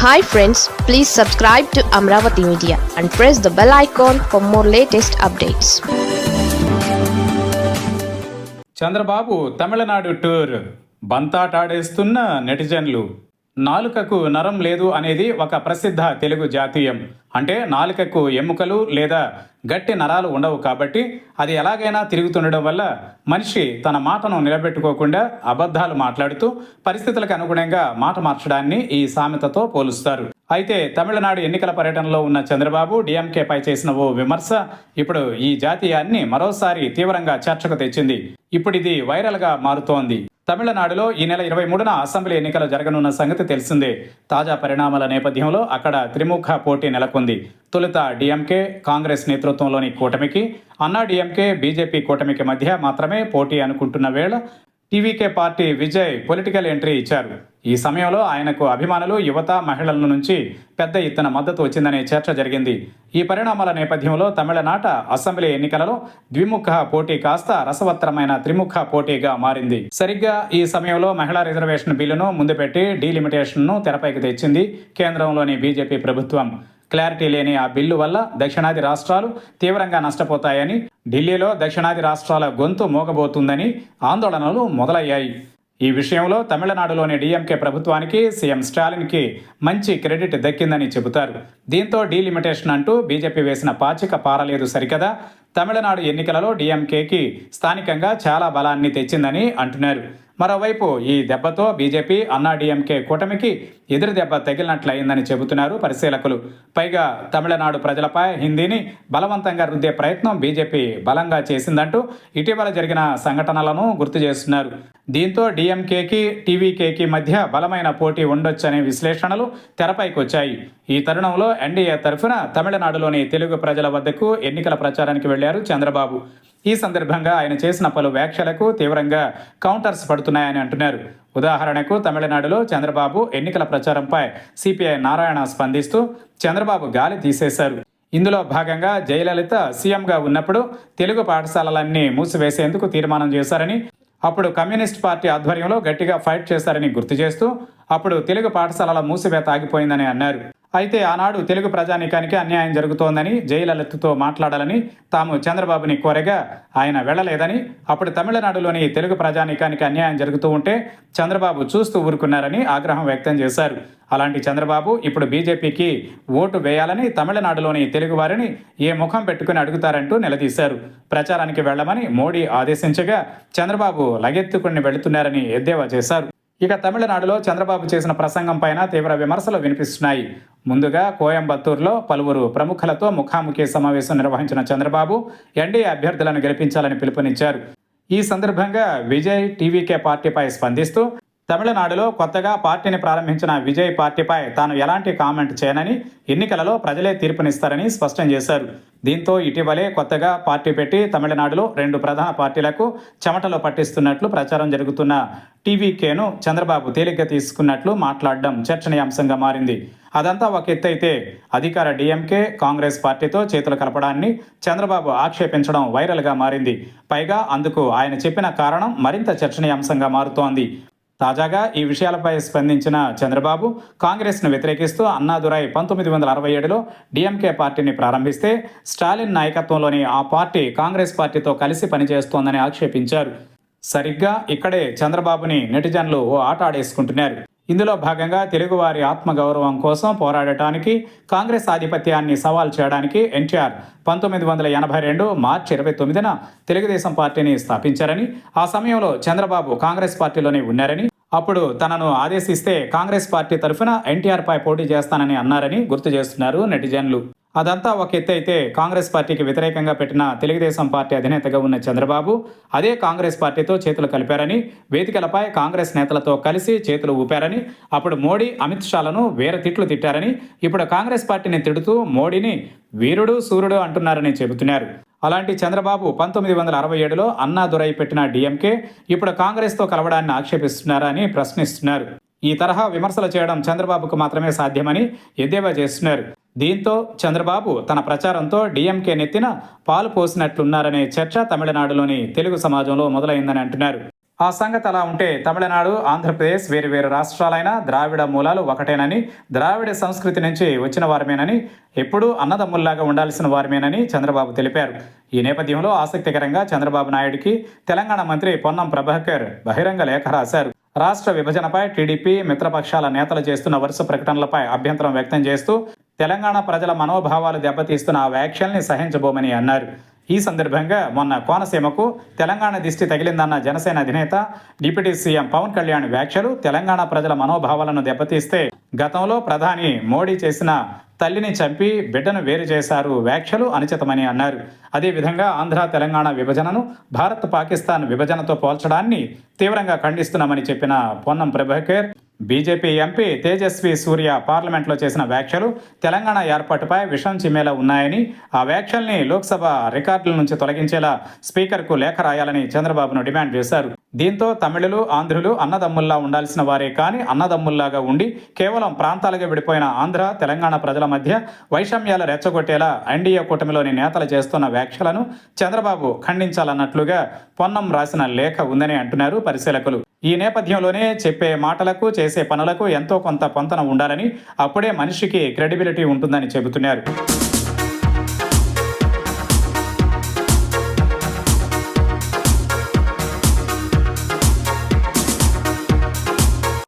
Hi friends, please subscribe to Amravati Media and press the bell icon for more latest updates. Chandrababu Tamil Nadu tour బంతాటాడేస్తున్న నెటిజన్లు. నాలుకకు నరం లేదు అనేది ఒక ప్రసిద్ధ తెలుగు జాతీయం. అంటే నాలుకకు ఎముకలు లేదా గట్టి నరాలు ఉండవు కాబట్టి అది ఎలాగైనా తిరుగుతుండడం వల్ల మనిషి తన మాటను నిలబెట్టుకోకుండా అబద్ధాలు మాట్లాడుతూ పరిస్థితులకు అనుగుణంగా మాట మార్చడాన్ని ఈ సామెతతో పోలుస్తారు. అయితే తమిళనాడు ఎన్నికల పర్యటనలో ఉన్న చంద్రబాబు డిఎంకేపై చేసిన ఓ విమర్శ ఇప్పుడు ఈ జాతీయాన్ని మరోసారి తీవ్రంగా చర్చకు తెచ్చింది. ఇప్పుడు ఇది వైరల్గా మారుతోంది. తమిళనాడులో ఈ నెల 23న అసెంబ్లీ ఎన్నికలు జరగనున్న సంగతి తెలిసిందే. తాజా పరిణామాల నేపథ్యంలో అక్కడ త్రిముఖ పోటీ నెలకొంది. తొలుత డిఎంకే కాంగ్రెస్ నేతృత్వంలోని కూటమికి, అన్నా డిఎంకే బీజేపీ కూటమికి మధ్య మాత్రమే పోటీ అనుకుంటున్న వేళ TVK party Vijay political entry ఇచ్చారు. ఈ సమయంలో ఆయనకు అభిమానులు, యువత, మహిళల నుంచి పెద్ద ఎత్తున మద్దతు వచ్చిందనే చర్చ జరిగింది. ఈ పరిణామాల నేపథ్యంలో తమిళనాట అసెంబ్లీ ఎన్నికలలో ద్విముఖ పోటీ కాస్త రసవత్తరమైన త్రిముఖ పోటీగా మారింది. సరిగ్గా ఈ సమయంలో మహిళా రిజర్వేషన్ బిల్లును ముందు పెట్టి డీలిమిటేషన్ను తెరపైకి తెచ్చింది కేంద్రంలోని బీజేపీ ప్రభుత్వం. క్లారిటీ లేని ఆ బిల్లు వల్ల దక్షిణాది రాష్ట్రాలు తీవ్రంగా నష్టపోతాయని, ఢిల్లీలో దక్షిణాది రాష్ట్రాల గొంతు మోగబోతుందని ఆందోళనలు మొదలయ్యాయి. ఈ విషయంలో తమిళనాడులోని డిఎంకే ప్రభుత్వానికి, సీఎం స్టాలిన్కి మంచి క్రెడిట్ దక్కిందని చెబుతారు. దీంతో డీలిమిటేషన్ అంటూ బీజేపీ వేసిన పాచిక పారలేదు సరికదా. తమిళనాడు ఎన్నికలలో డిఎంకేకి స్థానికంగా చాలా బలాన్ని తెచ్చిందని అంటున్నారు. మరోవైపు ఈ దెబ్బతో బీజేపీ, అన్నా డిఎంకే కూటమికి ఎదురు దెబ్బ తగిలినట్లయిందని చెబుతున్నారు పరిశీలకులు. పైగా తమిళనాడు ప్రజలపై హిందీని బలవంతంగా రుద్దే ప్రయత్నం బీజేపీ బలంగా చేసిందంటూ ఇటీవల జరిగిన సంఘటనలను గుర్తు చేస్తున్నారు. దీంతో డిఎంకేకి, టీవీకేకి మధ్య బలమైన పోటీ ఉండొచ్చనే విశ్లేషణలు తెరపైకి వచ్చాయి. ఈ తరుణంలో ఎన్డీఏ తరఫున తమిళనాడులోని తెలుగు ప్రజల వద్దకు ఎన్నికల ప్రచారానికి వెళ్లారు చంద్రబాబు. ఈ సందర్భంగా ఆయన చేసిన పలు వ్యాఖ్యలకు తీవ్రంగా కౌంటర్స్ పడుతున్నాయని అంటున్నారు. ఉదాహరణకు తమిళనాడులో చంద్రబాబు ఎన్నికల ప్రచారంపై సిపిఐ నారాయణ స్పందిస్తూ చంద్రబాబు గాలి తీసేశారు. ఇందులో భాగంగా జయలలిత సీఎంగా ఉన్నప్పుడు తెలుగు పాఠశాలలన్నీ మూసివేసేందుకు తీర్మానం చేశారని, అప్పుడు కమ్యూనిస్ట్ పార్టీ ఆధ్వర్యంలో గట్టిగా ఫైట్ చేశారని గుర్తు చేస్తూ అప్పుడు తెలుగు పాఠశాలల మూసివేత ఆగిపోయిందని అన్నారు. అయితే ఆనాడు తెలుగు ప్రజానీకానికి అన్యాయం జరుగుతోందని జయలలితతో మాట్లాడాలని తాము చంద్రబాబుని కోరగా ఆయన వెళ్లలేదని, అప్పుడు తమిళనాడులోని తెలుగు ప్రజానీకానికి అన్యాయం జరుగుతూ ఉంటే చంద్రబాబు చూస్తూ ఊరుకున్నారని ఆగ్రహం వ్యక్తం చేశారు. అలాంటి చంద్రబాబు ఇప్పుడు బీజేపీకి ఓటు వేయాలని తమిళనాడులోని తెలుగు వారిని ఏ ముఖం పెట్టుకుని అడుగుతారంటూ నిలదీశారు. ప్రచారానికి వెళ్లమని మోడీ ఆదేశించగా చంద్రబాబు లగెత్తుకుని వెళుతున్నారని ఎద్దేవా చేశారు. ఇక తమిళనాడులో చంద్రబాబు చేసిన ప్రసంగం పైన తీవ్ర విమర్శలు వినిపిస్తున్నాయి. ముందుగా కోయంబత్తూరులో పలువురు ప్రముఖులతో ముఖాముఖి సమావేశం నిర్వహించిన చంద్రబాబు ఎన్డీఏ అభ్యర్థులను గెలిపించాలని పిలుపునిచ్చారు. ఈ సందర్భంగా విజయ్ టీవీకే పార్టీపై స్పందిస్తూ తమిళనాడులో కొత్తగా పార్టీని ప్రారంభించిన విజయ్ పార్టీపై తాను ఎలాంటి కామెంట్ చేయనని, ఎన్నికలలో ప్రజలే తీర్పునిస్తారని స్పష్టం చేశారు. దీంతో ఇటీవలే కొత్తగా పార్టీ పెట్టి తమిళనాడులో 2 ప్రధాన పార్టీలకు చెమటలో పట్టిస్తున్నట్లు ప్రచారం జరుగుతున్న టీవీకేను చంద్రబాబు తేలిగ్గా తీసుకున్నట్లు మాట్లాడడం చర్చనీయాంశంగా మారింది. అదంతా ఒక ఎత్తైతే అధికార డిఎంకే, కాంగ్రెస్ పార్టీతో చేతులు కలపడాన్ని చంద్రబాబు ఆక్షేపించడం వైరల్గా మారింది. పైగా అందుకు ఆయన చెప్పిన కారణం మరింత చర్చనీయాంశంగా మారుతోంది. తాజాగా ఈ విషయాలపై స్పందించిన చంద్రబాబు కాంగ్రెస్ను వ్యతిరేకిస్తూ అన్నాదురై 1967లో డిఎంకే పార్టీని ప్రారంభిస్తే స్టాలిన్ నాయకత్వంలోని ఆ పార్టీ కాంగ్రెస్ పార్టీతో కలిసి పనిచేస్తోందని ఆక్షేపించారు. సరిగ్గా ఇక్కడే చంద్రబాబుని నెటిజన్లు ఓ ఆట ఆడేసుకుంటున్నారు. ఇందులో భాగంగా తెలుగువారి ఆత్మగౌరవం కోసం పోరాడటానికి, కాంగ్రెస్ ఆధిపత్యాన్ని సవాల్ చేయడానికి ఎన్టీఆర్ 1982 మార్చి 29న తెలుగుదేశం పార్టీని స్థాపించారని, ఆ సమయంలో చంద్రబాబు కాంగ్రెస్ పార్టీలోనే ఉన్నారని, అప్పుడు తనను ఆదేశిస్తే కాంగ్రెస్ పార్టీ తరఫున ఎన్టీఆర్ పై పోటీ చేస్తానని అన్నారని గుర్తు చేస్తున్నారు నెటిజన్లు. అదంతా ఒక ఎత్తు అయితే కాంగ్రెస్ పార్టీకి వ్యతిరేకంగా పెట్టిన తెలుగుదేశం పార్టీ అధినేతగా ఉన్న చంద్రబాబు అదే కాంగ్రెస్ పార్టీతో చేతులు కలిపారని, వేదికలపై కాంగ్రెస్ నేతలతో కలిసి చేతులు ఊపారని, అప్పుడు మోడీ, అమిత్ షాలను వేరే తిట్లు తిట్టారని, ఇప్పుడు కాంగ్రెస్ పార్టీని తిడుతూ మోడీని వీరుడు, సూర్యుడు అంటున్నారని చెబుతున్నారు. అలాంటి చంద్రబాబు 1967లో అన్నాదురై పెట్టిన డిఎంకే ఇప్పుడు కాంగ్రెస్తో కలవడాన్ని ఆక్షేపిస్తున్నారా అని ప్రశ్నిస్తున్నారు. ఈ తరహా విమర్శలు చేయడం చంద్రబాబుకు మాత్రమే సాధ్యమని ఎద్దేవా చేస్తున్నారు. దీంతో చంద్రబాబు తన ప్రచారంతో డిఎంకే నెత్తిన పాలు పోసినట్లున్నారనే చర్చ తమిళనాడులోని తెలుగు సమాజంలో మొదలైందని అంటున్నారు. ఆ సంగతి అలా ఉంటే తమిళనాడు, ఆంధ్రప్రదేశ్ వేరు రాష్ట్రాలైన ద్రావిడ మూలాలు ఒకటేనని, ద్రావిడ సంస్కృతి నుంచి వచ్చిన వారమేనని, ఎప్పుడూ అన్నదమ్ముల్లాగా ఉండాల్సిన వారమేనని చంద్రబాబు తెలిపారు. ఈ నేపథ్యంలో ఆసక్తికరంగా చంద్రబాబు నాయుడికి తెలంగాణ మంత్రి పొన్నం ప్రభాకర్ బహిరంగ లేఖ రాశారు. రాష్ట్ర విభజనపై టీడీపీ మిత్రపక్షాల నేతలు చేస్తున్న వరుస ప్రకటనలపై అభ్యంతరం వ్యక్తం చేస్తూ తెలంగాణ ప్రజల మనోభావాలు దెబ్బతీస్తున్న ఆ వ్యాఖ్యల్ని సహించబోమని అన్నారు. ఈ సందర్భంగా మొన్న కోనసీమకు తెలంగాణ దిష్టి తగిలిందన్న జనసేన అధినేత డిప్యూటీ సీఎం పవన్ కళ్యాణ్ వ్యాఖ్యలు తెలంగాణ ప్రజల మనోభావాలను దెబ్బతీస్తే గతంలో ప్రధాని మోడీ చేసిన తల్లిని చంపి బిడ్డను వేరు చేశారు వ్యాఖ్యలు అనుచితమని అన్నారు. అదేవిధంగా ఆంధ్ర తెలంగాణ విభజనను భారత్ పాకిస్తాన్ విభజనతో పోల్చడాన్ని తీవ్రంగా ఖండిస్తున్నామని చెప్పిన పొన్నం ప్రభాకర్ బీజేపీ ఎంపీ తేజస్వి సూర్య పార్లమెంట్లో చేసిన వ్యాఖ్యలు తెలంగాణ ఏర్పాటుపై విషం చిమ్మేలా ఉన్నాయని, ఆ వ్యాఖ్యల్ని లోక్సభ రికార్డుల నుంచి తొలగించేలా స్పీకర్కు లేఖ రాయాలని చంద్రబాబును డిమాండ్ చేశారు. దీంతో తమిళులు, ఆంధ్రులు అన్నదమ్ముల్లా ఉండాల్సిన వారే కానీ అన్నదమ్ముల్లాగా ఉండి కేవలం ప్రాంతాలుగా విడిపోయిన ఆంధ్ర తెలంగాణ ప్రజల మధ్య వైషమ్యాలు రెచ్చగొట్టేలా ఎన్డీఏ కూటమిలోని నేతలు చేస్తున్న వ్యాఖ్యలను చంద్రబాబు ఖండించాలన్నట్లుగా పొన్నం రాసిన లేఖ ఉందని అంటున్నారు పరిశీలకులు. ఈ నేపథ్యంలోనే చెప్పే మాటలకు చేసే పనులకు ఎంతో కొంత పొంతన ఉండాలని, అప్పుడే మనిషికి క్రెడిబిలిటీ ఉంటుందని చెబుతున్నారు.